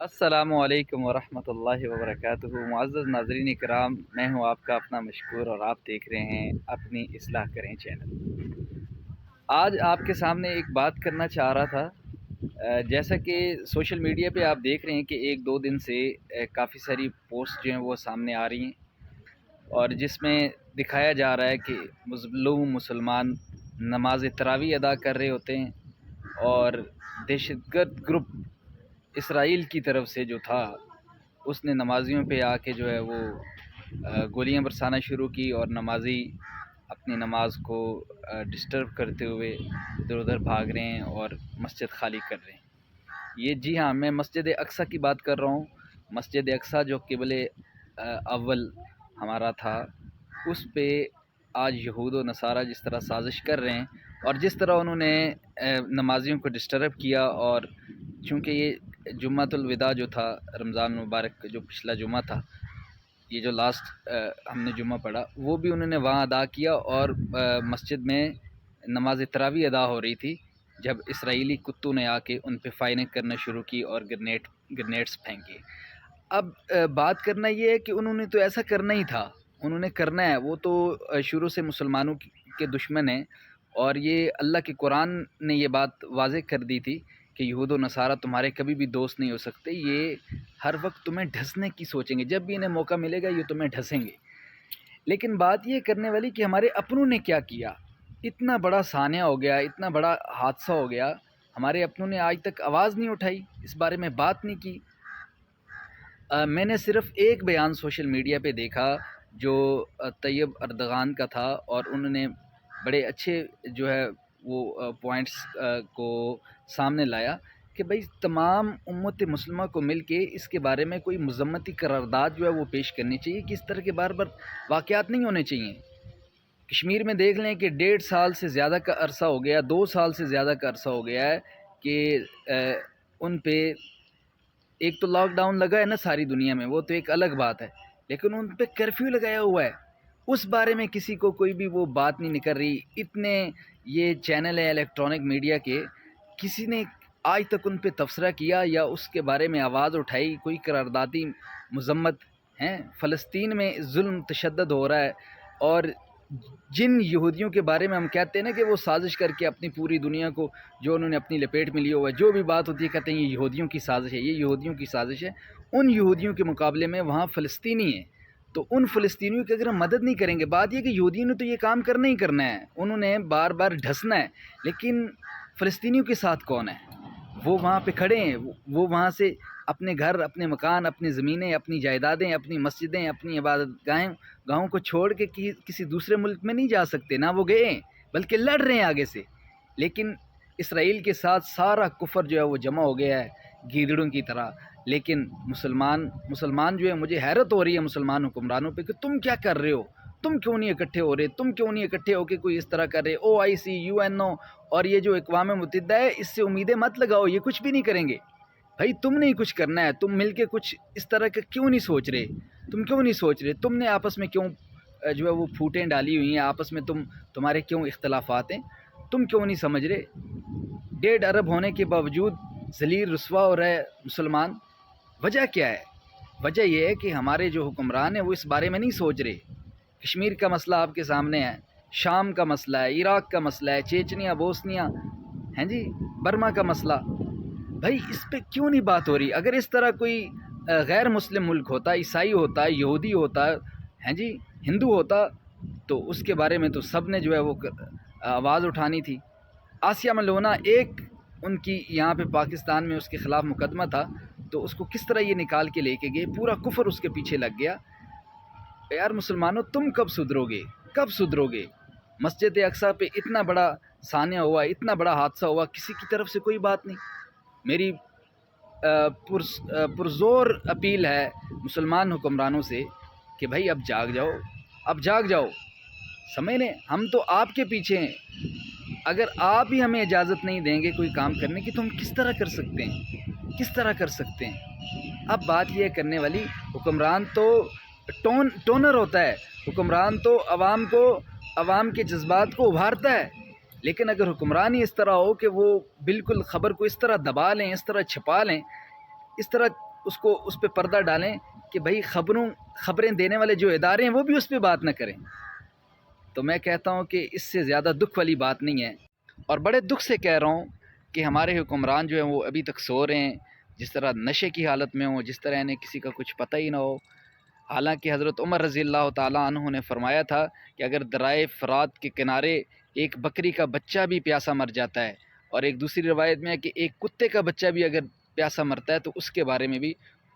السلام علیکم ورحمۃ اللہ وبرکاتہ۔ معزز ناظرین کرام، میں ہوں آپ کا اپنا مشکور اور آپ دیکھ رہے ہیں اپنی اصلاح کریں چینل۔ آج آپ کے سامنے ایک بات کرنا چاہ رہا تھا۔ جیسا کہ سوشل میڈیا پہ آپ دیکھ رہے ہیں کہ ایک دو دن سے کافی ساری پوسٹ جو ہیں وہ سامنے آ رہی ہیں، اور جس میں دکھایا جا رہا ہے کہ مظلوم مسلمان نماز تراویح ادا کر رہے ہوتے ہیں، اور دہشت گرد گروپ اسرائیل کی طرف سے جو تھا اس نے نمازیوں پہ آ کے جو ہے وہ گولیاں برسانا شروع کی، اور نمازی اپنی نماز کو ڈسٹرب کرتے ہوئے ادھر ادھر بھاگ رہے ہیں اور مسجد خالی کر رہے ہیں۔ یہ جی ہاں، میں مسجد اقصی کی بات کر رہا ہوں۔ مسجد اقصی جو قبلِ اول ہمارا تھا، اس پہ آج یہود و نصارہ جس طرح سازش کر رہے ہیں، اور جس طرح انہوں نے نمازیوں کو ڈسٹرب کیا، اور چونکہ یہ جمعۃ الوداع جو تھا، رمضان مبارک جو پچھلا جمعہ تھا، یہ جو لاسٹ ہم نے جمعہ پڑھا، وہ بھی انہوں نے وہاں ادا کیا، اور مسجد میں نماز تراویح ادا ہو رہی تھی جب اسرائیلی کتوں نے آ کے ان پہ فائرنگ کرنا شروع کی اور گرنیڈس پھینکے۔ اب بات کرنا یہ ہے کہ انہوں نے تو ایسا کرنا ہی تھا، انہوں نے کرنا ہے، وہ تو شروع سے مسلمانوں کے دشمن ہیں، اور یہ اللہ کے قرآن نے یہ بات واضح کر دی تھی کہ یہود و نصارہ تمہارے کبھی بھی دوست نہیں ہو سکتے، یہ ہر وقت تمہیں ڈھسنے کی سوچیں گے، جب بھی انہیں موقع ملے گا یہ تمہیں ڈھسیں گے۔ لیکن بات یہ کرنے والی کہ ہمارے اپنوں نے کیا کیا، اتنا بڑا سانحہ ہو گیا، اتنا بڑا حادثہ ہو گیا، ہمارے اپنوں نے آج تک آواز نہیں اٹھائی، اس بارے میں بات نہیں کی۔ میں نے صرف ایک بیان سوشل میڈیا پہ دیکھا جو طیب اردغان کا تھا، اور انہوں نے بڑے اچھے جو ہے وہ پوائنٹس کو سامنے لایا کہ بھئی تمام امت مسلمہ کو مل کے اس کے بارے میں کوئی مذمتی قرارداد جو ہے وہ پیش کرنی چاہیے کہ اس طرح کے بار بار واقعات نہیں ہونے چاہیے۔ کشمیر میں دیکھ لیں کہ 1.5 سال سے زیادہ کا عرصہ ہو گیا، 2 سال سے زیادہ کا عرصہ ہو گیا ہے کہ ان پہ ایک تو لاک ڈاؤن لگا ہے نا ساری دنیا میں، وہ تو ایک الگ بات ہے، لیکن ان پہ کرفیو لگایا ہوا ہے، اس بارے میں کسی کو کوئی بھی وہ بات نہیں نکل رہی۔ اتنے یہ چینل ہیں الیکٹرانک میڈیا کے، کسی نے آج تک ان پہ تبصرہ کیا یا اس کے بارے میں آواز اٹھائی، کوئی قراردادی مذمت ہیں؟ فلسطین میں ظلم تشدد ہو رہا ہے، اور جن یہودیوں کے بارے میں ہم کہتے ہیں نا کہ وہ سازش کر کے اپنی پوری دنیا کو جو انہوں نے اپنی لپیٹ میں لیا ہوا ہے، جو بھی بات ہوتی ہے کہتے ہیں یہ یہودیوں کی سازش ہے، یہ یہودیوں کی سازش ہے۔ ان یہودیوں کے مقابلے میں وہاں فلسطینی ہیں، تو ان فلسطینیوں کی اگر ہم مدد نہیں کریں گے، بات یہ کہ یہودیوں نے تو یہ کام کرنا ہی کرنا ہے، انہوں نے بار بار ڈھسنا ہے، لیکن فلسطینیوں کے ساتھ کون ہے؟ وہ وہاں پہ کھڑے ہیں، وہ وہاں سے اپنے گھر، اپنے مکان، اپنی زمینیں، اپنی جائیدادیں، اپنی مسجدیں، اپنی عبادت گاہوں کو چھوڑ کے کسی دوسرے ملک میں نہیں جا سکتے، نہ وہ گئے ہیں بلکہ لڑ رہے ہیں آگے سے۔ لیکن اسرائیل کے ساتھ سارا کفر جو ہے وہ جمع ہو گیا ہے گیدڑوں کی طرح، لیکن مسلمان جو ہے، مجھے حیرت ہو رہی ہے مسلمان حکمرانوں پہ کہ تم کیا کر رہے ہو، تم کیوں نہیں اکٹھے ہو رہے، تم کیوں نہیں اکٹھے ہو کے کوئی اس طرح کر رہے؟ OIC، UNO اور یہ جو اقوام متحدہ ہے، اس سے امیدیں مت لگاؤ، یہ کچھ بھی نہیں کریں گے۔ بھائی تم نے کچھ کرنا ہے، تم مل کے کچھ اس طرح کا کیوں نہیں سوچ رہے؟ تم کیوں نہیں سوچ رہے؟ تم نے آپس میں کیوں جو ہے وہ پھوٹیں ڈالی ہوئی ہیں، آپس میں تمہارے کیوں اختلافات ہیں؟ تم کیوں نہیں سمجھ رہے؟ 1.5 ارب ہونے کے باوجود ذلیل رسوا ہو رہا ہے مسلمان۔ وجہ کیا ہے؟ وجہ یہ ہے کہ ہمارے جو حکمران ہیں وہ اس بارے میں نہیں سوچ رہے۔ کشمیر کا مسئلہ آپ کے سامنے ہے، شام کا مسئلہ ہے، عراق کا مسئلہ ہے، چیچنیا، بوسنیا، ہیں جی، برما کا مسئلہ۔ بھائی اس پہ کیوں نہیں بات ہو رہی؟ اگر اس طرح کوئی غیر مسلم ملک ہوتا، عیسائی ہوتا، یہودی ہوتا، ہیں جی، ہندو ہوتا، تو اس کے بارے میں تو سب نے جو ہے وہ آواز اٹھانی تھی۔ آسیہ ملونہ ایک ان کی یہاں پہ پاکستان میں اس کے خلاف مقدمہ تھا، تو اس کو کس طرح یہ نکال کے لے کے گئے، پورا کفر اس کے پیچھے لگ گیا۔ یار مسلمانوں، تم کب سدھرو گے؟ کب سدھرو گے؟ مسجد اقصی پہ اتنا بڑا سانحہ ہوا، اتنا بڑا حادثہ ہوا، کسی کی طرف سے کوئی بات نہیں۔ میری پرزور اپیل ہے مسلمان حکمرانوں سے کہ بھائی اب جاگ جاؤ، اب جاگ جاؤ، سمجھ لیں ہم تو آپ کے پیچھے ہیں۔ اگر آپ ہی ہمیں اجازت نہیں دیں گے کوئی کام کرنے کی تو ہم کس طرح کر سکتے ہیں؟ کس طرح کر سکتے ہیں؟ اب بات یہ کرنے والی، حکمران تو ٹونر ہوتا ہے، حکمران تو عوام کے جذبات کو ابھارتا ہے، لیکن اگر حکمران ہی اس طرح ہو کہ وہ بالکل خبر کو اس طرح دبا لیں، اس طرح چھپا لیں، اس طرح اس پہ پردہ ڈالیں کہ بھائی خبریں دینے والے جو ادارے ہیں وہ بھی اس پہ بات نہ کریں. تو میں کہتا ہوں کہ اس سے زیادہ دکھ والی بات نہیں ہے. اور بڑے دکھ سے کہہ رہا ہوں کہ ہمارے حکمران جو ہیں وہ ابھی تک سو رہے ہیں، جس طرح نشے کی حالت میں ہوں، جس طرح انہیں کسی کا کچھ پتہ ہی نہ ہو. حالانکہ حضرت عمر رضی اللہ تعالیٰ عنہ نے فرمایا تھا کہ اگر درائے فرات کے کنارے ایک بکری کا بچہ بھی پیاسا مر جاتا ہے، اور ایک دوسری روایت میں ہے کہ ایک کتے کا بچہ بھی اگر پیاسا مرتا ہے تو اس کے بارے میں بھی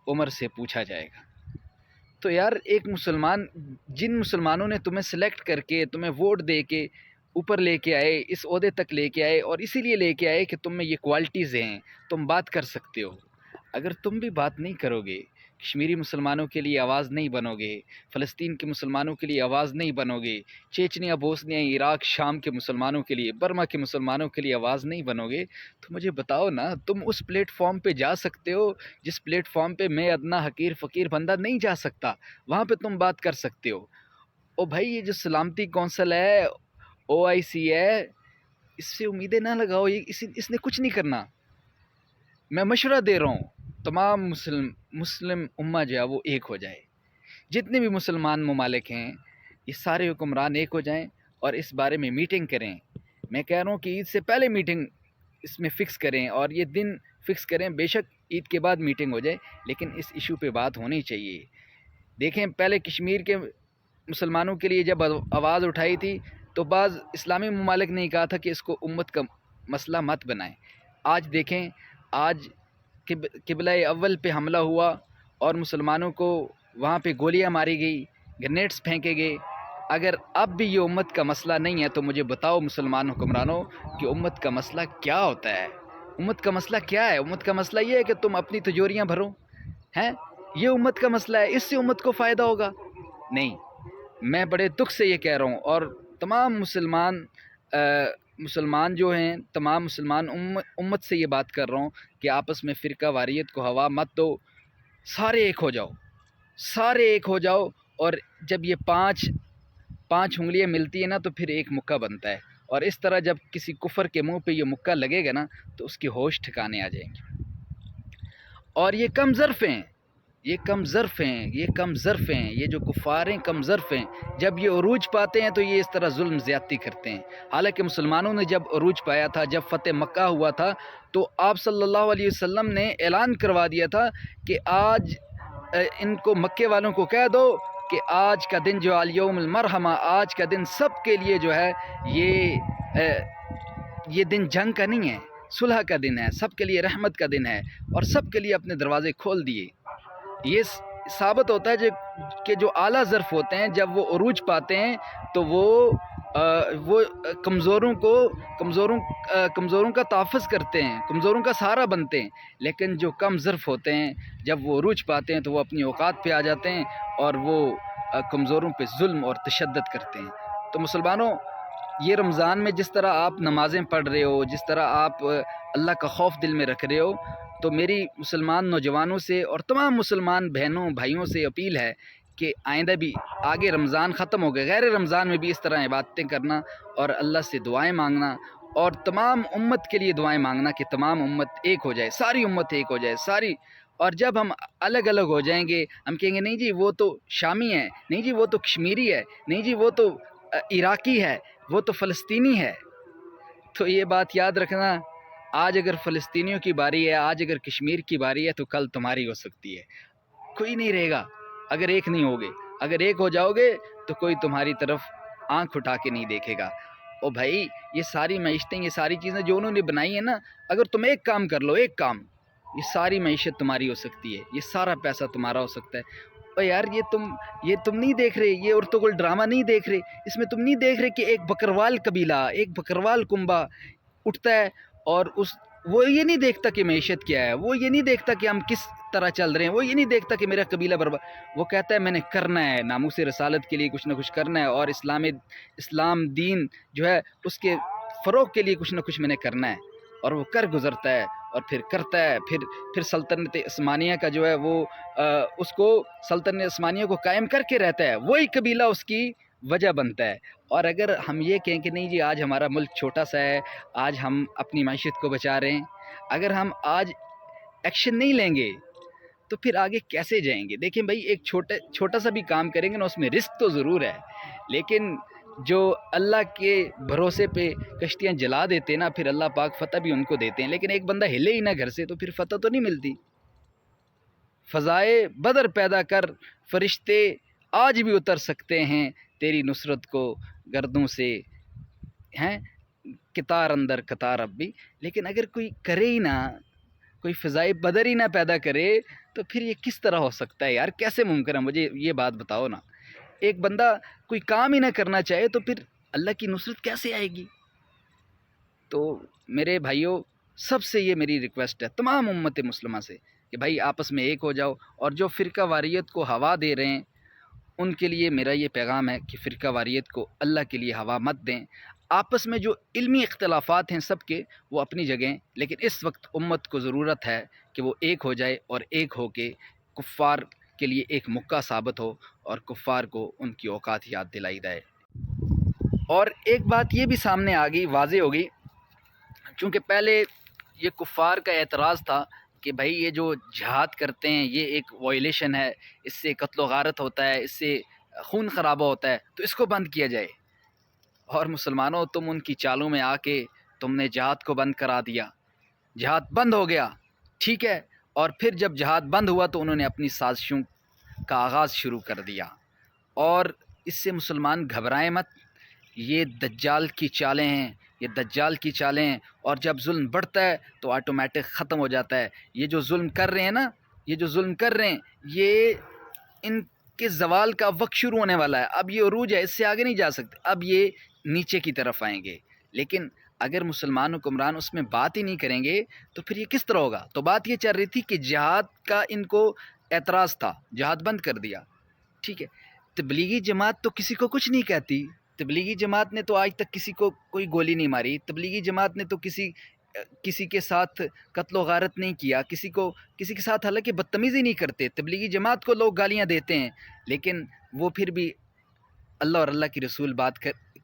عمر سے پوچھا جائے گا. تو یار ایک مسلمان، جن مسلمانوں نے تمہیں سلیکٹ کر کے، تمہیں ووٹ دے کے اوپر لے کے آئے، اس عہدے تک لے کے آئے، اور اسی لیے لے کے آئے کہ تم میں یہ کوالٹیز ہیں، تم بات کر سکتے ہو. اگر تم بھی بات نہیں کرو گے، کشمیری مسلمانوں کے لیے آواز نہیں بنو گے، فلسطین کے مسلمانوں کے لیے آواز نہیں بنو گے، چیچنیا، بوسنیا، عراق، شام کے مسلمانوں کے لیے، برما کے مسلمانوں کے لیے آواز نہیں بنو گے، تو مجھے بتاؤ نا، تم اس پلیٹ فارم پہ جا سکتے ہو جس پلیٹ فارم پہ میں ادنا حقیر فقیر بندہ نہیں جا سکتا؟ وہاں پہ تم بات کر سکتے ہو. او بھائی، یہ جو سلامتی کونسل ہے، OIC ہے، اس سے امیدیں نہ لگاؤ. اس نے کچھ نہیں کرنا. میں مشورہ دے رہا ہوں، تمام مسلم امہ جو ہے وہ ایک ہو جائے. جتنے بھی مسلمان ممالک ہیں یہ سارے حکمران ایک ہو جائیں اور اس بارے میں میٹنگ کریں. میں کہہ رہا ہوں کہ عید سے پہلے میٹنگ اس میں فکس کریں، اور یہ دن فکس کریں. بے شک عید کے بعد میٹنگ ہو جائے، لیکن اس ایشو پہ بات ہونی چاہیے. دیکھیں، پہلے کشمیر کے مسلمانوں کے لیے جب آواز اٹھائی تھی تو بعض اسلامی ممالک نے کہا تھا کہ اس کو امت کا مسئلہ مت بنائیں. آج دیکھیں، آج قبلہ اول پہ حملہ ہوا اور مسلمانوں کو وہاں پہ گولیاں ماری گئی، گرینیڈز پھینکے گئے. اگر اب بھی یہ امت کا مسئلہ نہیں ہے تو مجھے بتاؤ مسلمان حکمرانوں کہ امت کا مسئلہ کیا ہوتا ہے؟ امت کا مسئلہ کیا ہے؟ امت کا مسئلہ یہ ہے کہ تم اپنی تجوریاں بھرو ہیں؟ یہ امت کا مسئلہ ہے؟ اس سے امت کو فائدہ ہوگا؟ نہیں. میں بڑے دکھ سے یہ کہہ رہا ہوں، اور تمام مسلمان جو ہیں، تمام مسلمان امت سے یہ بات کر رہا ہوں کہ آپس میں فرقہ واریت کو ہوا مت دو. سارے ایک ہو جاؤ، سارے ایک ہو جاؤ. اور جب یہ پانچ انگلیاں ملتی ہیں نا تو پھر ایک مکہ بنتا ہے. اور اس طرح جب کسی کفر کے منہ پہ یہ مکہ لگے گا نا تو اس کے ہوش ٹھکانے آ جائیں گے. اور یہ کم ظرف ہیں، یہ کم ظرف ہیں، یہ جو کفار ہیں کم ظرف ہیں. جب یہ عروج پاتے ہیں تو یہ اس طرح ظلم زیادتی کرتے ہیں. حالانکہ مسلمانوں نے جب عروج پایا تھا، جب فتح مکہ ہوا تھا، تو آپ صلی اللہ علیہ وسلم نے اعلان کروا دیا تھا کہ آج ان کو، مکے والوں کو کہہ دو کہ آج کا دن جو الیوم المرحمہ، آج کا دن سب کے لیے جو ہے یہ دن جنگ کا نہیں ہے، صلح کا دن ہے، سب کے لیے رحمت کا دن ہے، اور سب کے لیے اپنے دروازے کھول دیے. یہ ثابت ہوتا ہے کہ جو اعلیٰ ظرف ہوتے ہیں جب وہ عروج پاتے ہیں تو وہ کمزوروں کا تحفظ کرتے ہیں، کمزوروں کا سہارا بنتے ہیں. لیکن جو کم ظرف ہوتے ہیں جب وہ عروج پاتے ہیں تو وہ اپنی اوقات پہ آ جاتے ہیں اور وہ کمزوروں پہ ظلم اور تشدد کرتے ہیں. تو مسلمانوں، یہ رمضان میں جس طرح آپ نمازیں پڑھ رہے ہو، جس طرح آپ اللہ کا خوف دل میں رکھ رہے ہو، تو میری مسلمان نوجوانوں سے اور تمام مسلمان بہنوں بھائیوں سے اپیل ہے کہ آئندہ بھی، آگے رمضان ختم ہو گئے، غیر رمضان میں بھی اس طرح عبادتیں کرنا اور اللہ سے دعائیں مانگنا، اور تمام امت کے لیے دعائیں مانگنا کہ تمام امت ایک ہو جائے، ساری امت ایک ہو جائے، ساری. اور جب ہم الگ الگ ہو جائیں گے، ہم کہیں گے نہیں جی وہ تو شامی ہے، نہیں جی وہ تو کشمیری ہے، نہیں جی وہ تو عراقی ہے، وہ تو فلسطینی ہے. تو یہ بات یاد رکھنا، آج اگر فلسطینیوں کی باری ہے، آج اگر کشمیر کی باری ہے، تو کل تمہاری ہو سکتی ہے. کوئی نہیں رہے گا اگر ایک نہیں ہوگے. اگر ایک ہو جاؤ گے تو کوئی تمہاری طرف آنکھ اٹھا کے نہیں دیکھے گا. او بھائی، یہ ساری معیشتیں، یہ ساری چیزیں جو انہوں نے بنائی ہیں نا، اگر تم ایک کام کر لو، ایک کام، یہ ساری معیشت تمہاری ہو سکتی ہے، یہ سارا پیسہ تمہارا ہو سکتا ہے. اور یار یہ تم نہیں دیکھ رہے، یہ ارطغرل ڈرامہ نہیں دیکھ رہے، اس میں تم نہیں دیکھ رہے کہ ایک بکروال قبیلہ، ایک بکروال کنبہ اٹھتا ہے، اور وہ یہ نہیں دیکھتا کہ معیشت کیا ہے، وہ یہ نہیں دیکھتا کہ ہم کس طرح چل رہے ہیں، وہ یہ نہیں دیکھتا کہ میرا قبیلہ برباد. وہ کہتا ہے میں نے کرنا ہے، ناموس رسالت کے لیے کچھ نہ کچھ کرنا ہے، اور اسلام دین جو ہے اس کے فروغ کے لیے کچھ نہ کچھ میں نے کرنا ہے. اور وہ کر گزرتا ہے، اور پھر کرتا ہے، پھر سلطنت عثمانیہ کا جو ہے وہ اس کو سلطنت عثمانیہ کو قائم کر کے رہتا ہے. وہی قبیلہ اس کی وجہ بنتا ہے. اور اگر ہم یہ کہیں کہ نہیں جی آج ہمارا ملک چھوٹا سا ہے، آج ہم اپنی معیشت کو بچا رہے ہیں، اگر ہم آج ایکشن نہیں لیں گے تو پھر آگے کیسے جائیں گے؟ دیکھیں بھائی، ایک چھوٹا سا بھی کام کریں گے نا، اس میں رسک تو ضرور ہے، لیکن جو اللہ کے بھروسے پہ کشتیاں جلا دیتے ہیں نا، پھر اللہ پاک فتح بھی ان کو دیتے ہیں، لیکن ایک بندہ ہلے ہی نہ گھر سے تو پھر فتح تو نہیں ملتی۔ فضائے بدر پیدا کر، فرشتے آج بھی اتر سکتے ہیں تیری نصرت کو گردوں سے، ہیں قطار اندر قطار اب بھی۔ لیکن اگر کوئی کرے ہی نہ، کوئی فضائے بدر ہی نہ پیدا کرے، تو پھر یہ کس طرح ہو سکتا ہے یار؟ کیسے ممکن ہے؟ مجھے یہ بات بتاؤ نا۔ ایک بندہ کوئی کام ہی نہ کرنا چاہے تو پھر اللہ کی نصرت کیسے آئے گی؟ تو میرے بھائیوں، سب سے یہ میری ریکویسٹ ہے تمام امت مسلمہ سے کہ بھائی آپس میں ایک ہو جاؤ، اور جو فرقہ واریت کو ہوا دے رہے ہیں ان کے لیے میرا یہ پیغام ہے کہ فرقہ واریت کو اللہ کے لیے ہوا مت دیں۔ آپس میں جو علمی اختلافات ہیں سب کے، وہ اپنی جگہ، لیکن اس وقت امت کو ضرورت ہے کہ وہ ایک ہو جائے، اور ایک ہو کے کفار کے لیے ایک مکہ ثابت ہو، اور کفار کو ان کی اوقات یاد دلائی جائے۔ اور ایک بات یہ بھی سامنے آ گئی، واضح ہو گئی، چونکہ پہلے یہ کفار کا اعتراض تھا کہ بھائی یہ جو جہاد کرتے ہیں یہ ایک وائلیشن ہے، اس سے قتل و غارت ہوتا ہے، اس سے خون خرابہ ہوتا ہے، تو اس کو بند کیا جائے۔ اور مسلمانوں، تم ان کی چالوں میں آ کے تم نے جہاد کو بند کرا دیا، جہاد بند ہو گیا، ٹھیک ہے، اور پھر جب جہاد بند ہوا تو انہوں نے اپنی سازشوں کا آغاز شروع کر دیا۔ اور اس سے مسلمان گھبرائیں مت، یہ دجال کی چالیں ہیں، یہ دجال کی چالیں ہیں، اور جب ظلم بڑھتا ہے تو آٹومیٹک ختم ہو جاتا ہے۔ یہ جو ظلم کر رہے ہیں نا، یہ جو ظلم کر رہے ہیں، یہ ان کے زوال کا وقت شروع ہونے والا ہے۔ اب یہ عروج ہے، اس سے آگے نہیں جا سکتے، اب یہ نیچے کی طرف آئیں گے۔ لیکن اگر مسلمان حکمران اس میں بات ہی نہیں کریں گے تو پھر یہ کس طرح ہوگا؟ تو بات یہ چل رہی تھی کہ جہاد کا ان کو اعتراض تھا، جہاد بند کر دیا، ٹھیک ہے۔ تبلیغی جماعت تو کسی کو کچھ نہیں کہتی، تبلیغی جماعت نے تو آج تک کسی کو کوئی گولی نہیں ماری، تبلیغی جماعت نے تو کسی کے ساتھ قتل و غارت نہیں کیا، کسی کے ساتھ حالانکہ بدتمیزی نہیں کرتے۔ تبلیغی جماعت کو لوگ گالیاں دیتے ہیں، لیکن وہ پھر بھی اللہ اور اللہ کی رسول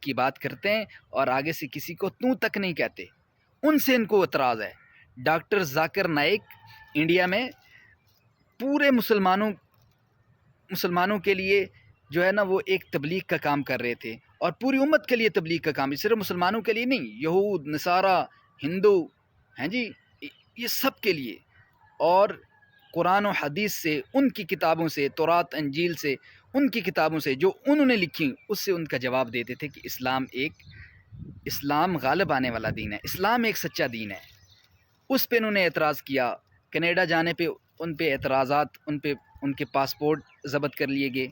کی بات کرتے ہیں، اور آگے سے کسی کو تو تک نہیں کہتے۔ ان سے ان کو اعتراض ہے۔ ڈاکٹر ذاکر نائک انڈیا میں پورے مسلمانوں کے لیے جو ہے نا وہ ایک تبلیغ کا کام کر رہے تھے، اور پوری امت کے لیے تبلیغ کا کام، صرف مسلمانوں کے لیے نہیں، یہود، نصارہ، ہندو، ہیں جی، یہ سب کے لیے۔ اور قرآن و حدیث سے، ان کی کتابوں سے، تورات انجیل سے، ان کی کتابوں سے جو انہوں نے لکھی، اس سے ان کا جواب دیتے تھے کہ اسلام غالب آنے والا دین ہے، اسلام ایک سچا دین ہے۔ اس پہ انہوں نے اعتراض کیا۔ کینیڈا جانے پہ ان پہ اعتراضات، ان کے پاسپورٹ ضبط کر لیے گئے۔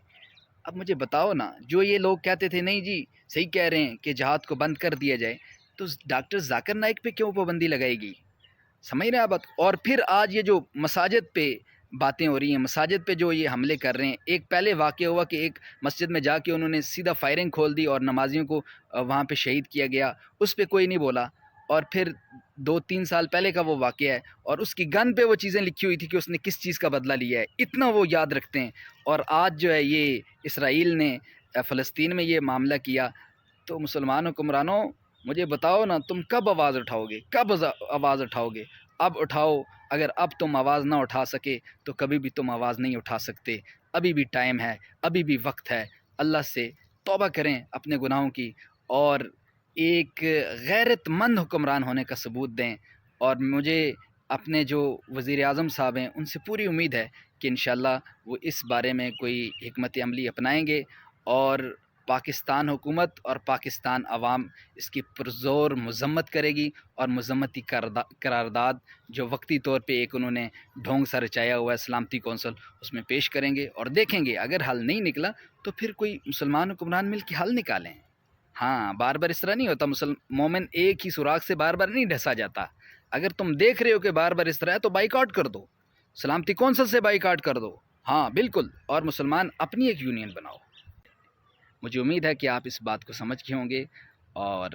اب مجھے بتاؤ نا، جو یہ لوگ کہتے تھے نہیں جی صحیح کہہ رہے ہیں کہ جہاد کو بند کر دیا جائے، تو ڈاکٹر ذاکر نائک پہ کیوں پابندی لگائے گی؟ سمجھ رہے ہیں آپ؟ اور پھر آج یہ جو مساجد پہ باتیں ہو رہی ہیں، مساجد پہ جو یہ حملے کر رہے ہیں، ایک پہلے واقعہ ہوا کہ ایک مسجد میں جا کے انہوں نے سیدھا فائرنگ کھول دی اور نمازیوں کو وہاں پہ شہید کیا گیا، اس پہ کوئی نہیں بولا۔ اور پھر 2-3 سال پہلے کا وہ واقعہ ہے، اور اس کی گن پہ وہ چیزیں لکھی ہوئی تھی کہ اس نے کس چیز کا بدلہ لیا ہے، اتنا وہ یاد رکھتے ہیں۔ اور آج جو ہے یہ اسرائیل نے فلسطین میں یہ معاملہ کیا، تو مسلمان حکمرانوں مجھے بتاؤ نا، تم کب آواز اٹھاؤ گے؟ کب آواز اٹھاؤ گے؟ اب اٹھاؤ۔ اگر اب تم آواز نہ اٹھا سکے تو کبھی بھی تم آواز نہیں اٹھا سکتے۔ ابھی بھی ٹائم ہے، ابھی بھی وقت ہے۔ اللہ سے توبہ کریں اپنے گناہوں کی، اور ایک غیرت مند حکمران ہونے کا ثبوت دیں۔ اور مجھے اپنے جو وزیر اعظم صاحب ہیں ان سے پوری امید ہے کہ انشاءاللہ وہ اس بارے میں کوئی حکمت عملی اپنائیں گے، اور پاکستان حکومت اور پاکستان عوام اس کی پرزور مذمت کرے گی، اور مذمتی قرارداد جو وقتی طور پہ ایک انہوں نے ڈھونگ سا رچایا ہوا ہے سلامتی کونسل، اس میں پیش کریں گے، اور دیکھیں گے اگر حل نہیں نکلا تو پھر کوئی مسلمان حکمران مل کے حل نکالیں۔ ہاں، بار بار اس طرح نہیں ہوتا، مومن ایک ہی سوراخ سے بار بار نہیں ڈھسا جاتا۔ اگر تم دیکھ رہے ہو کہ بار بار اس طرح ہے تو بائیکاٹ کر دو، سلامتی کونسل سے بائیکاٹ کر دو، ہاں بالکل، اور مسلمان اپنی ایک یونین بناؤ۔ مجھے امید ہے کہ آپ اس بات کو سمجھ کے ہوں گے، اور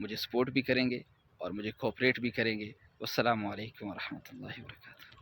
مجھے سپورٹ بھی کریں گے، اور مجھے کوآپریٹ بھی کریں گے۔ والسلام علیکم ورحمۃ اللہ وبرکاتہ۔